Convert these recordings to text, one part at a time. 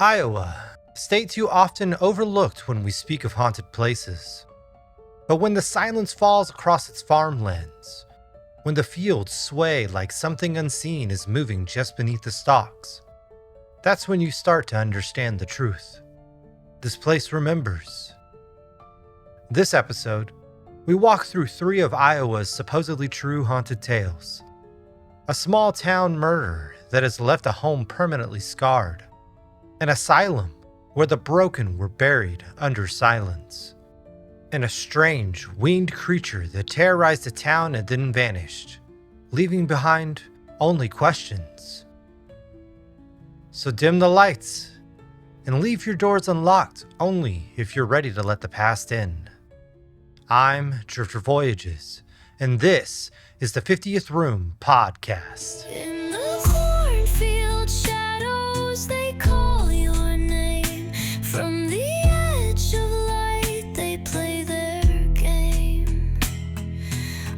Iowa, a state too often overlooked when we speak of haunted places. But when the silence falls across its farmlands, when the fields sway like something unseen is moving just beneath the stalks, that's when you start to understand the truth. This place remembers. This episode, we walk through 3 of Iowa's supposedly true haunted tales. A small town murder that has left a home permanently scarred. An asylum where the broken were buried under silence. And a strange, winged creature that terrorized a town and then vanished, leaving behind only questions. So dim the lights and leave your doors unlocked only if you're ready to let the past in. I'm Drifter Voyages, and this is the 50th Room Podcast. In the cornfield shadows, they call your name. From the edge of light, they play their game.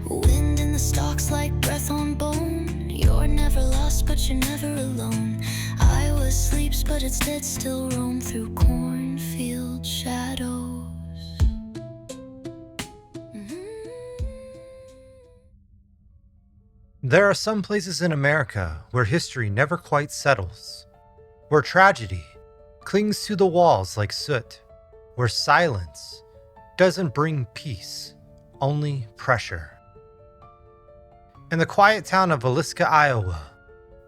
Wind in the stalks like breath on bone. You're never lost, but you're never alone. Iowa sleeps, but its dead still roam through cornfield shadows. There are some places in America where history never quite settles, where tragedy clings to the walls like soot, where silence doesn't bring peace, only pressure. In the quiet town of Villisca, Iowa,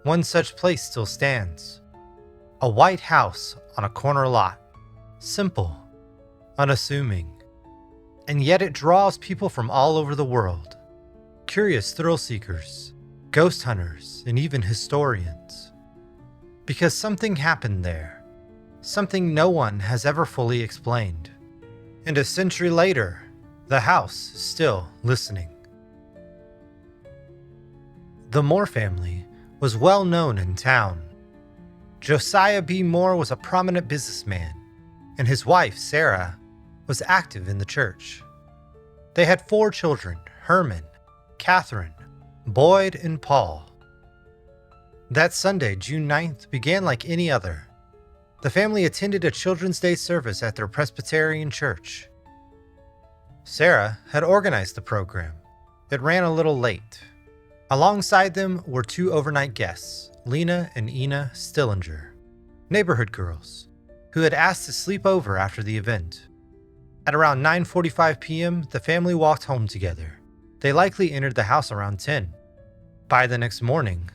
one such place still stands. A white house on a corner lot, simple, unassuming, and yet it draws people from all over the world. Curious thrill seekers, ghost hunters, and even historians. Because something happened there, something no one has ever fully explained. And a century later, the house is still listening. The Moore family was well known in town. Josiah B. Moore was a prominent businessman, and his wife, Sarah, was active in the church. They had 4 children, Herman, Catherine, Boyd, and Paul. That Sunday, June 9th, began like any other. The family attended a Children's Day service at their Presbyterian church. Sarah had organized the program. It ran a little late. Alongside them were 2 overnight guests, Lena and Ina Stillinger, neighborhood girls, who had asked to sleep over after the event. At around 9:45 p.m., the family walked home together. They likely entered the house around 10. By the next morning,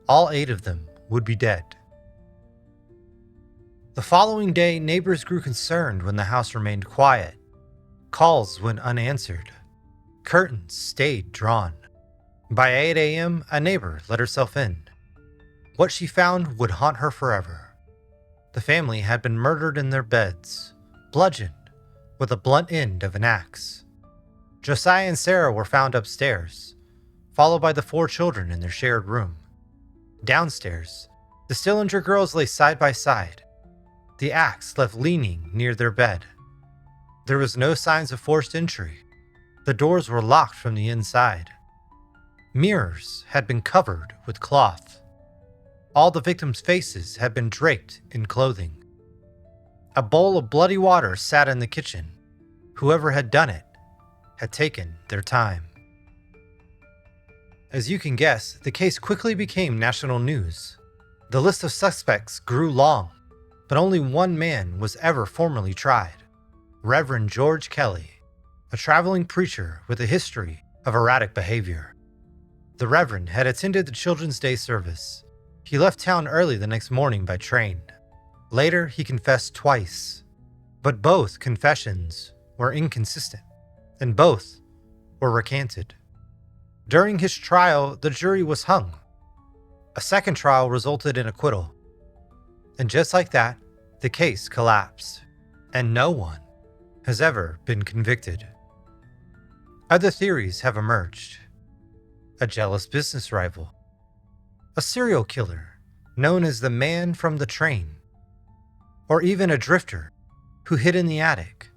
all 8 of them would be dead. The following day, neighbors grew concerned when the house remained quiet. Calls went unanswered. Curtains stayed drawn. By 8 a.m., a neighbor let herself in. What she found would haunt her forever. The family had been murdered in their beds, bludgeoned with the blunt end of an axe. Josiah and Sarah were found upstairs, followed by the 4 children in their shared room. Downstairs, the Stillinger girls lay side by side, the axe left leaning near their bed. There was no signs of forced entry. The doors were locked from the inside. Mirrors had been covered with cloth. All the victims' faces had been draped in clothing. A bowl of bloody water sat in the kitchen. Whoever had done it had taken their time. As you can guess, the case quickly became national news. The list of suspects grew long, but only one man was ever formally tried: Reverend George Kelly, a traveling preacher with a history of erratic behavior. The Reverend had attended the Children's Day service. He left town early the next morning by train. Later, he confessed twice, but both confessions were inconsistent, and both were recanted. During his trial, the jury was hung. A second trial resulted in acquittal. And just like that, the case collapsed, and no one has ever been convicted. Other theories have emerged. A jealous business rival. A serial killer known as the man from the train. Or even a drifter who hid in the attic,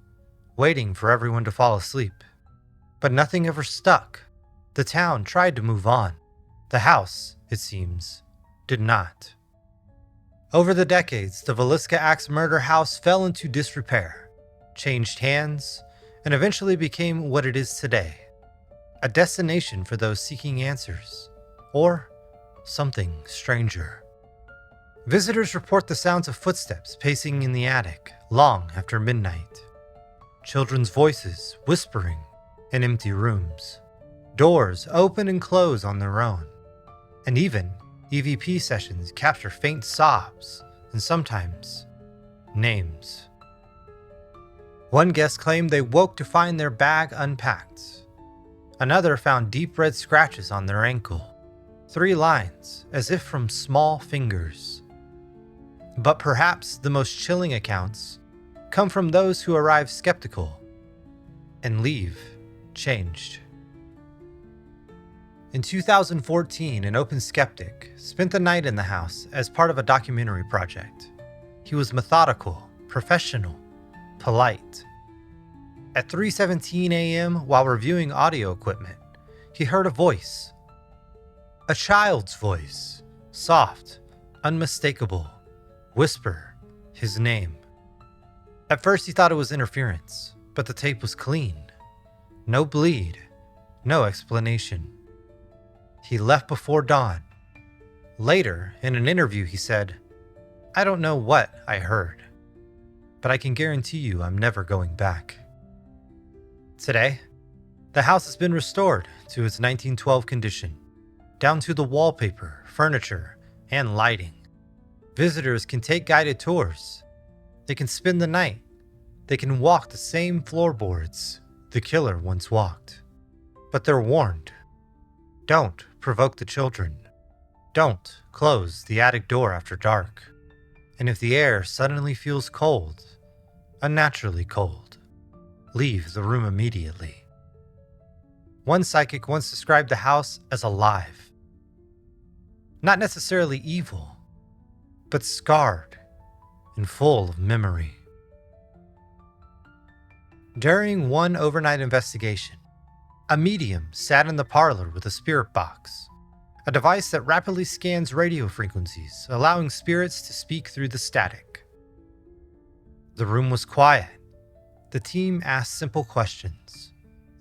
waiting for everyone to fall asleep. But nothing ever stuck. The town tried to move on. The house, it seems, did not. Over the decades, the Villisca Axe murder house fell into disrepair, changed hands, and eventually became what it is today. A destination for those seeking answers, or something stranger. Visitors report the sounds of footsteps pacing in the attic long after midnight. Children's voices whispering in empty rooms. Doors open and close on their own. And even EVP sessions capture faint sobs and sometimes names. One guest claimed they woke to find their bag unpacked. Another found deep red scratches on their ankle, 3 lines as if from small fingers. But perhaps the most chilling accounts come from those who arrive skeptical and leave changed. In 2014, an open skeptic spent the night in the house as part of a documentary project. He was methodical, professional, polite. At 3:17 a.m., while reviewing audio equipment, he heard a voice. A child's voice, soft, unmistakable, whisper his name. At first he thought it was interference, but the tape was clean. No bleed, no explanation. He left before dawn. Later, in an interview, he said, "I don't know what I heard, but I can guarantee you I'm never going back." Today, the house has been restored to its 1912 condition, down to the wallpaper, furniture, and lighting. Visitors can take guided tours. They can spend the night. They can walk the same floorboards the killer once walked. But they're warned. Don't provoke the children. Don't close the attic door after dark. And if the air suddenly feels cold, unnaturally cold, leave the room immediately. One psychic once described the house as alive. Not necessarily evil, but scarred and full of memory. During one overnight investigation, a medium sat in the parlor with a spirit box, a device that rapidly scans radio frequencies, allowing spirits to speak through the static. The room was quiet. The team asked simple questions.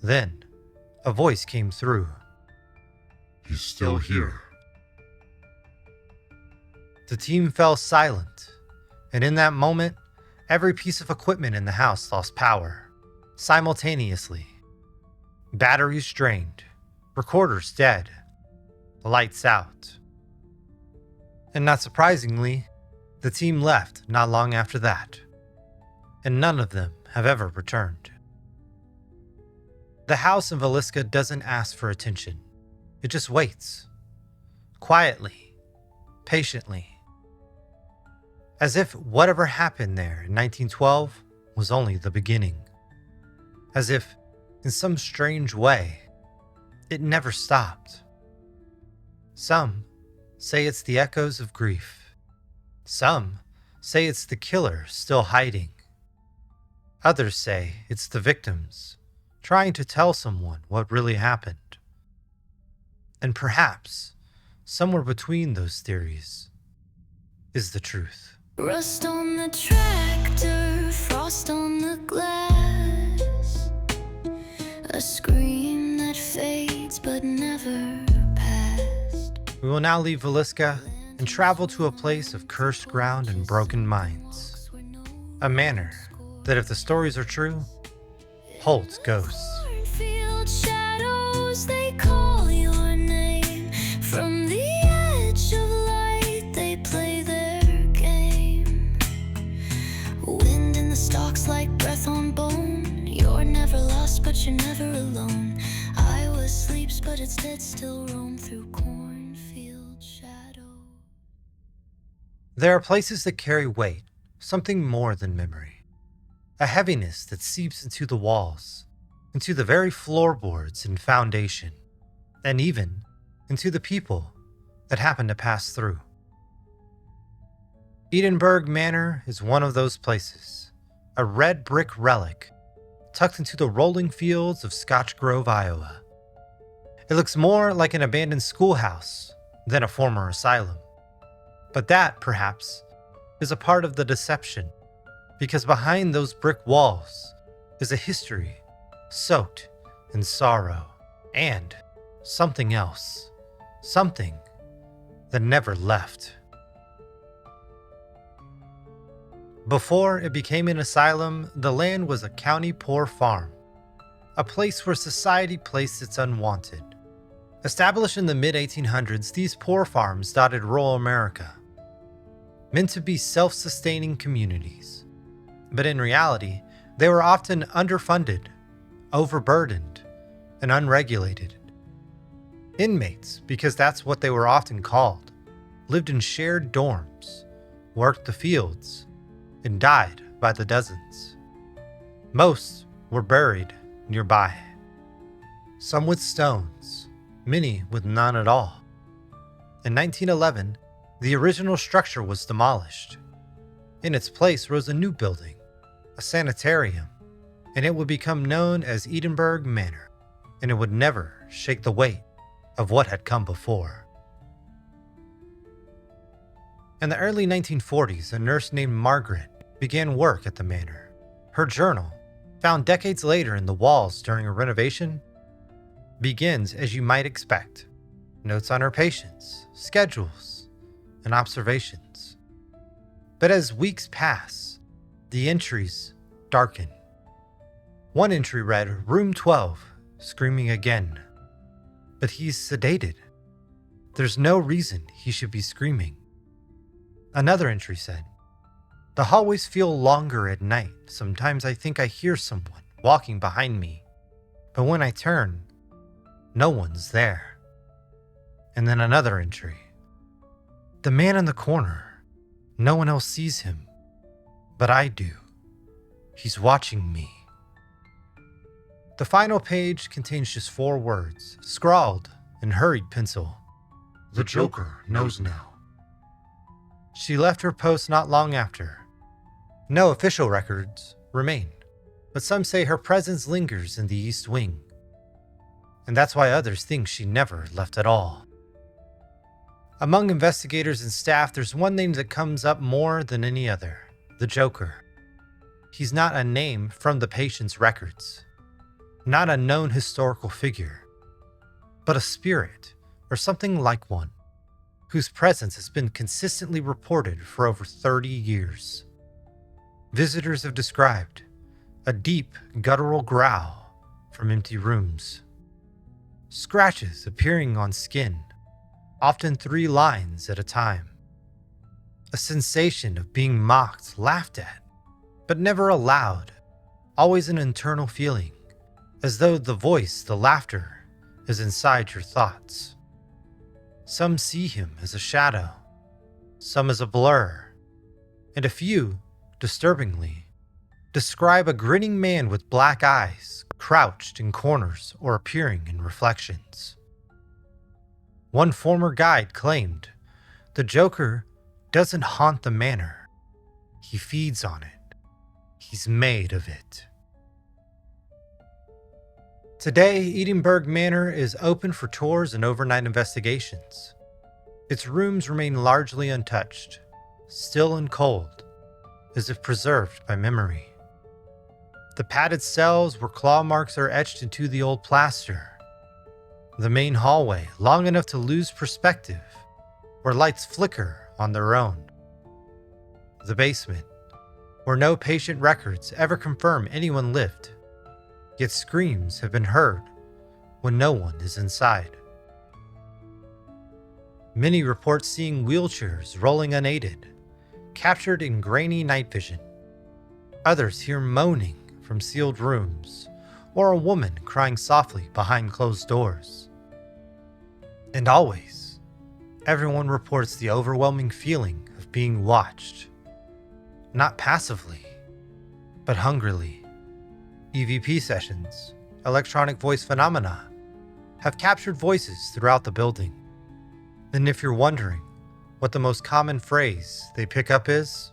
Then, a voice came through. "He's still here." The team fell silent, and in that moment, every piece of equipment in the house lost power, simultaneously. Batteries drained, recorders dead, lights out. And not surprisingly, the team left not long after that, and none of them have ever returned. The house in Villisca doesn't ask for attention. It just waits, quietly, patiently, as if whatever happened there in 1912 was only the beginning. As if, in some strange way, it never stopped. Some say it's the echoes of grief. Some say it's the killer still hiding. Others say it's the victims trying to tell someone what really happened. And perhaps, somewhere between those theories, is the truth. Rust on the tractor, frost on the glass. A scream that fades but never passed. We will now leave Villisca and travel to a place of cursed ground and broken minds. A manor that, if the stories are true, holds ghosts. Cornfield shadows, they call your name. From the edge of light, they play their game. Wind in the stalks like breath on bone. You're never lost, but you're never alone. I was sleeps, but its dead still roam through cornfield shadow. There are places that carry weight, something more than memory. A heaviness that seeps into the walls, into the very floorboards and foundation, and even into the people that happen to pass through. Edinburgh Manor is one of those places, a red brick relic tucked into the rolling fields of Scotch Grove, Iowa. It looks more like an abandoned schoolhouse than a former asylum. But that, perhaps, is a part of the deception, because behind those brick walls is a history soaked in sorrow and something else, something that never left. Before it became an asylum, the land was a county poor farm, a place where society placed its unwanted. Established in the mid-1800s, these poor farms dotted rural America, meant to be self-sustaining communities. But in reality, they were often underfunded, overburdened, and unregulated. Inmates, because that's what they were often called, lived in shared dorms, worked the fields, and died by the dozens. Most were buried nearby, some with stones, many with none at all. In 1911, the original structure was demolished. In its place rose a new building, a sanitarium, and it would become known as Edinburgh Manor, and it would never shake the weight of what had come before. In the early 1940s, a nurse named Margaret began work at the manor. Her journal, found decades later in the walls during a renovation, begins as you might expect. Notes on her patients, schedules, and observations. But as weeks pass, the entries darken. One entry read, "Room 12, screaming again. But he's sedated. There's no reason he should be screaming." Another entry said, "The hallways feel longer at night. Sometimes I think I hear someone walking behind me. But when I turn, no one's there." And then another entry. "The man in the corner. No one else sees him. But I do. He's watching me." The final page contains just 4 words, scrawled in hurried pencil. "The Joker knows now." She left her post not long after. No official records remain, but some say her presence lingers in the East Wing. And that's why others think she never left at all. Among investigators and staff, there's one name that comes up more than any other: the Joker. He's not a name from the patient's records, not a known historical figure, but a spirit, or something like one, whose presence has been consistently reported for over 30 years. Visitors have described a deep, guttural growl from empty rooms, scratches appearing on skin, often 3 lines at a time, a sensation of being mocked, laughed at, but never allowed, always an internal feeling, as though the voice, the laughter, is inside your thoughts. Some see him as a shadow, some as a blur, and a few, disturbingly, describe a grinning man with black eyes, crouched in corners or appearing in reflections. One former guide claimed, "The Joker doesn't haunt the manor. He feeds on it. He's made of it." Today, Edinburgh Manor is open for tours and overnight investigations. Its rooms remain largely untouched, still and cold, as if preserved by memory. The padded cells where claw marks are etched into the old plaster. The main hallway, long enough to lose perspective, where lights flicker on their own. The basement, where no patient records ever confirm anyone lived, yet screams have been heard when no one is inside. Many report seeing wheelchairs rolling unaided, captured in grainy night vision. Others hear moaning from sealed rooms, or a woman crying softly behind closed doors. And always, everyone reports the overwhelming feeling of being watched. Not passively, but hungrily. EVP sessions, electronic voice phenomena, have captured voices throughout the building. And if you're wondering what the most common phrase they pick up is,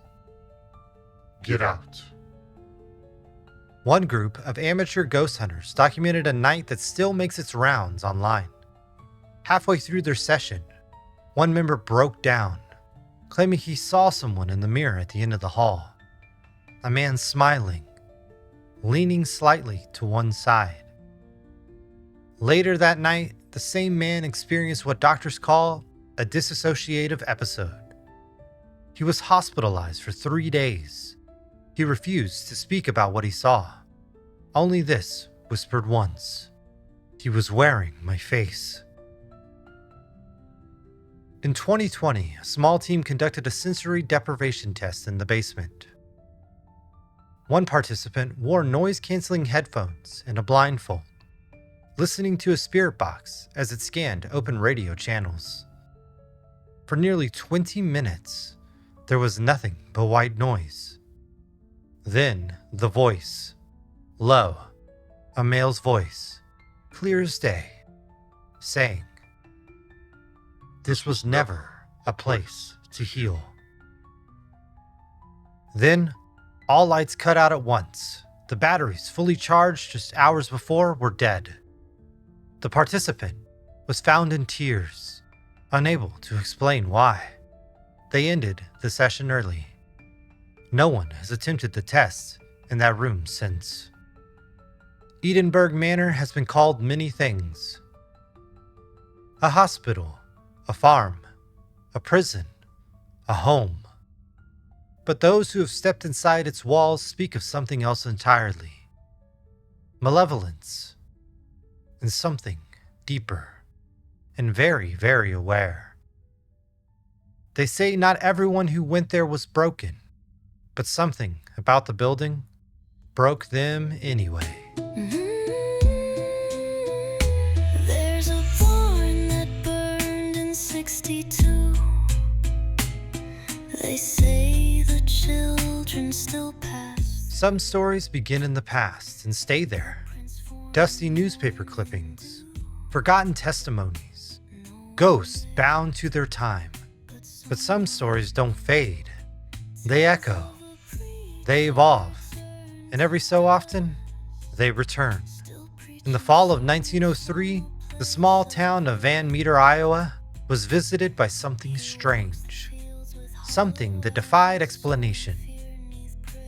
"Get out." One group of amateur ghost hunters documented a night that still makes its rounds online. Halfway through their session, one member broke down, claiming he saw someone in the mirror at the end of the hall. A man smiling, leaning slightly to one side. Later that night, the same man experienced what doctors call a dissociative episode. He was hospitalized for 3 days. He refused to speak about what he saw. Only this whispered once. He was wearing my face. In 2020, a small team conducted a sensory deprivation test in the basement. One participant wore noise-canceling headphones and a blindfold, listening to a spirit box as it scanned open radio channels. For nearly 20 minutes, there was nothing but white noise. Then, the voice. Low, a male's voice, clear as day, saying, "This was never a place to heal." Then, all lights cut out at once. The batteries, fully charged just hours before, were dead. The participant was found in tears, unable to explain why. They ended the session early. No one has attempted the test in that room since. Edinburgh Manor has been called many things. A hospital, a farm, a prison, a home. But those who have stepped inside its walls speak of something else entirely. Malevolence, and something deeper, and very, very aware. They say not everyone who went there was broken, but something about the building broke them anyway. There's a barn that burned in 62. They say the children still pass. Some stories begin in the past and stay there. Dusty newspaper clippings, forgotten testimonies, ghosts bound to their time. But some stories don't fade. They echo, they evolve, and every so often, they return. In the fall of 1903, the small town of Van Meter, Iowa, was visited by something strange. Something that defied explanation.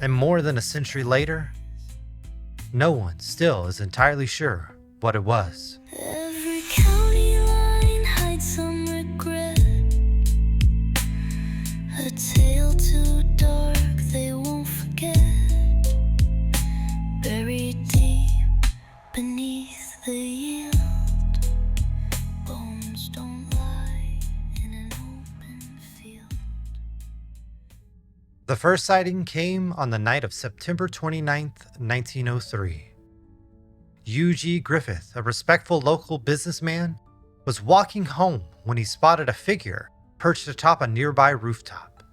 And more than a century later, no one still is entirely sure what it was. Every county line hides some regret. A tale too dark they won't forget. Buried deep beneath the yield. Bones don't lie in an open field. The first sighting came on the night of September 29th, 1903. U.G. Griffith, a respectful local businessman, was walking home when he spotted a figure perched atop a nearby rooftop.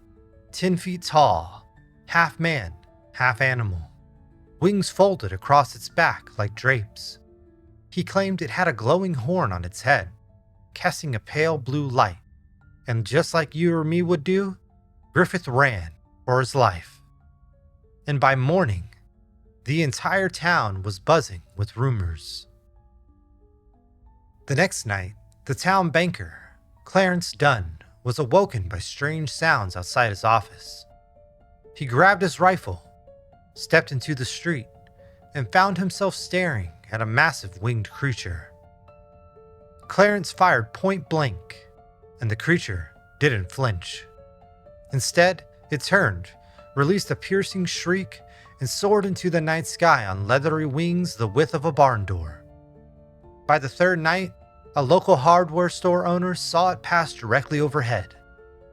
10 feet tall, half man, half animal, wings folded across its back like drapes. He claimed it had a glowing horn on its head, casting a pale blue light, and just like you or me would do, Griffith ran for his life. And by morning, the entire town was buzzing with rumors. The next night, the town banker, Clarence Dunn, was awoken by strange sounds outside his office. He grabbed his rifle, stepped into the street, and found himself staring at a massive winged creature. Clarence fired point blank, and the creature didn't flinch. Instead, it turned, released a piercing shriek, and soared into the night sky on leathery wings the width of a barn door. By the third night, a local hardware store owner saw it pass directly overhead,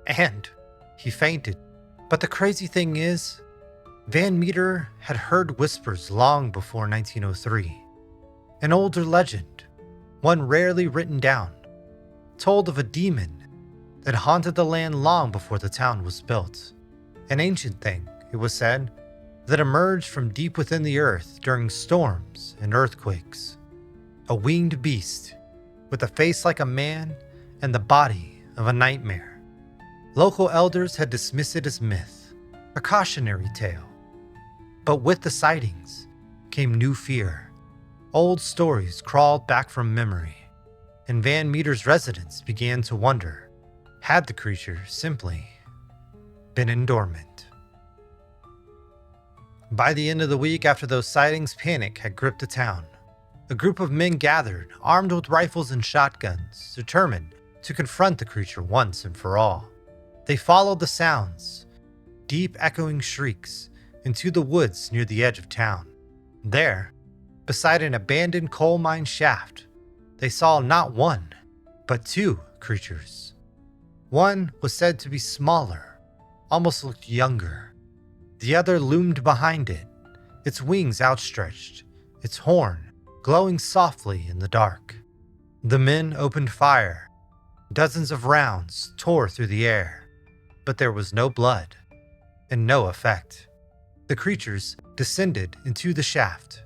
and he fainted. But the crazy thing is, Van Meter had heard whispers long before 1903. An older legend, one rarely written down, told of a demon that haunted the land long before the town was built. An ancient thing, it was said, that emerged from deep within the earth during storms and earthquakes. A winged beast, with a face like a man and the body of a nightmare. Local elders had dismissed it as myth, a cautionary tale. But with the sightings came new fear. Old stories crawled back from memory, and Van Meter's residents began to wonder, had the creature simply been dormant. By the end of the week after those sightings, panic had gripped the town. A group of men gathered, armed with rifles and shotguns, determined to confront the creature once and for all. They followed the sounds, deep echoing shrieks, into the woods near the edge of town. There, beside an abandoned coal mine shaft, they saw not one, but two creatures. One was said to be smaller, almost looked younger. The other loomed behind it, its wings outstretched, its horn glowing softly in the dark. The men opened fire. Dozens of rounds tore through the air, but there was no blood and no effect. The creatures descended into the shaft,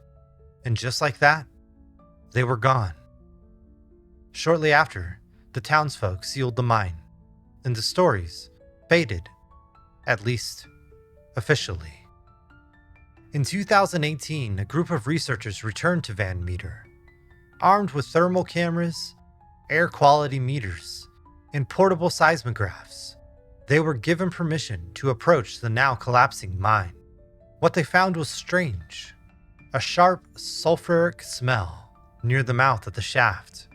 and just like that, they were gone. Shortly after, the townsfolk sealed the mine, and the stories faded, at least officially. In 2018, a group of researchers returned to Van Meter, armed with thermal cameras, air quality meters, and portable seismographs. They were given permission to approach the now collapsing mine. What they found was strange. A sharp, sulfuric smell near the mouth of the shaft.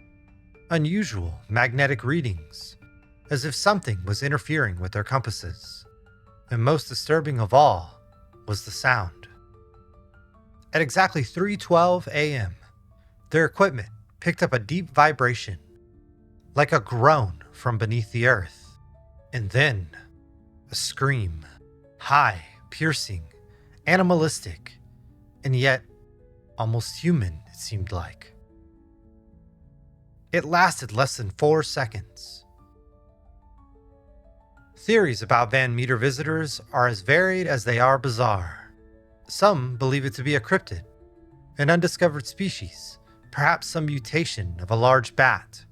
Unusual magnetic readings, as if something was interfering with their compasses. And most disturbing of all was the sound. At exactly 3:12 a.m., their equipment picked up a deep vibration, like a groan from beneath the earth. And then, a scream, high, piercing, animalistic, and yet almost human, it seemed like. It lasted less than 4 seconds. Theories about Van Meter visitors are as varied as they are bizarre. Some believe it to be a cryptid, an undiscovered species, perhaps some mutation of a large bat.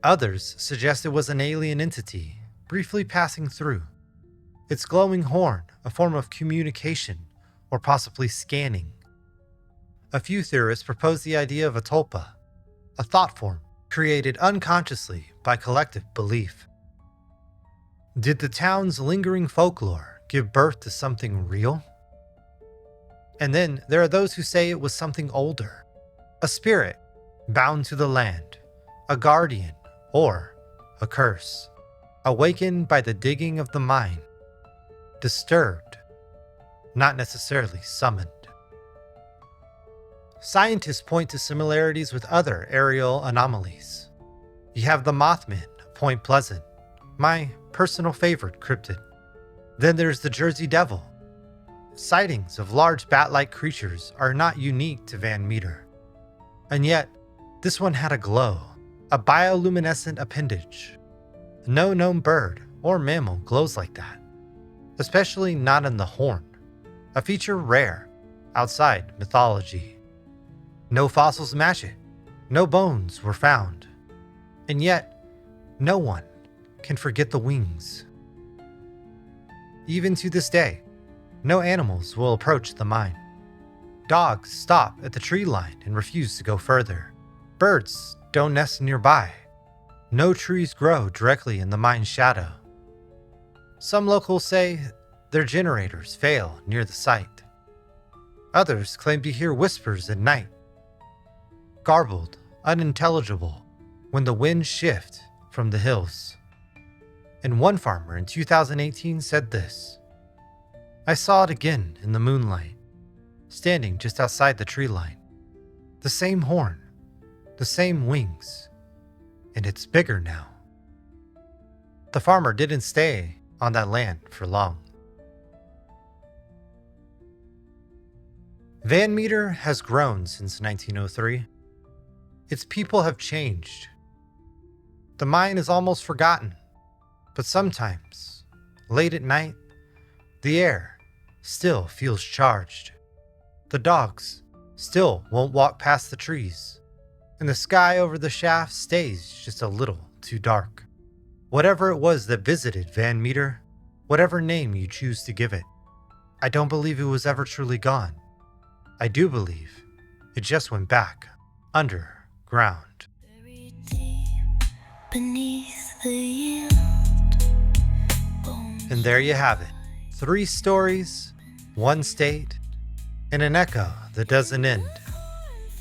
Others suggest it was an alien entity, briefly passing through. Its glowing horn, a form of communication, or possibly scanning. A few theorists propose the idea of a tulpa, a thought form created unconsciously by collective belief. Did the town's lingering folklore give birth to something real? And then there are those who say it was something older, a spirit bound to the land, a guardian, or a curse, awakened by the digging of the mine, disturbed, not necessarily summoned. Scientists point to similarities with other aerial anomalies. You have the Mothman of Point Pleasant, my personal favorite cryptid. Then there's the Jersey Devil. Sightings of large bat-like creatures are not unique to Van Meter. And yet, this one had a glow, a bioluminescent appendage. No known bird or mammal glows like that, especially not in the horn, a feature rare outside mythology. No fossils match it, no bones were found, and yet, no one can forget the wings. Even to this day, no animals will approach the mine. Dogs stop at the tree line and refuse to go further. Birds don't nest nearby. No trees grow directly in the mine's shadow. Some locals say their generators fail near the site. Others claim to hear whispers at night, garbled, unintelligible, when the winds shift from the hills. And one farmer in 2018 said this: "I saw it again in the moonlight, standing just outside the tree line. The same horn, the same wings, and it's bigger now." The farmer didn't stay on that land for long. Van Meter has grown since 1903. Its people have changed. The mine is almost forgotten, but sometimes, late at night, the air still feels charged. The dogs still won't walk past the trees, and the sky over the shaft stays just a little too dark. Whatever it was that visited Van Meter, whatever name you choose to give it, I don't believe it was ever truly gone. I do believe it just went back underground. Very deep beneath the yield. And there you have it. 3 stories, 1 state, and an echo that doesn't end.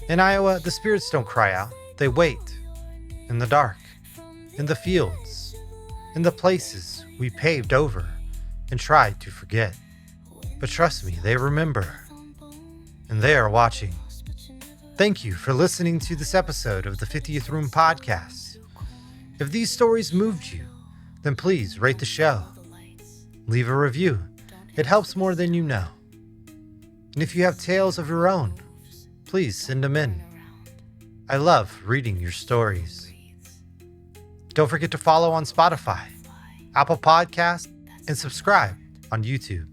In Iowa, the spirits don't cry out, they wait. In the dark, in the fields, in the places we paved over and tried to forget. But trust me, they remember. And they are watching. Thank you for listening to this episode of the 50th Room Podcast. If these stories moved you, then please rate the show. Leave a review. It helps more than you know. And if you have tales of your own, please send them in. I love reading your stories. Don't forget to follow on Spotify, Apple Podcasts, and subscribe on YouTube.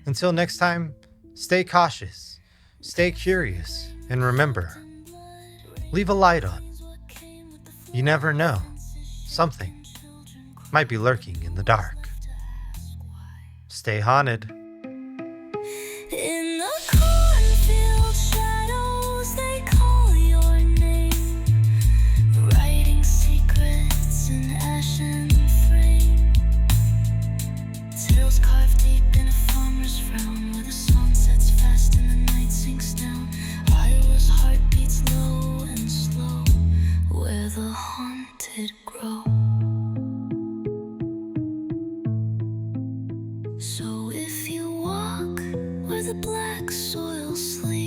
Until next time, stay cautious, stay curious, and remember, leave a light on. You never know, something might be lurking in the dark. Stay haunted. In the cornfield shadows, they call your name, writing secrets in ashen frame. Tales carved deep in a farmer's frown, where the sun sets fast and the night sinks down. Iowa's heart beats low and slow, where the haunted grow. So if you walk where the black soil sleeps,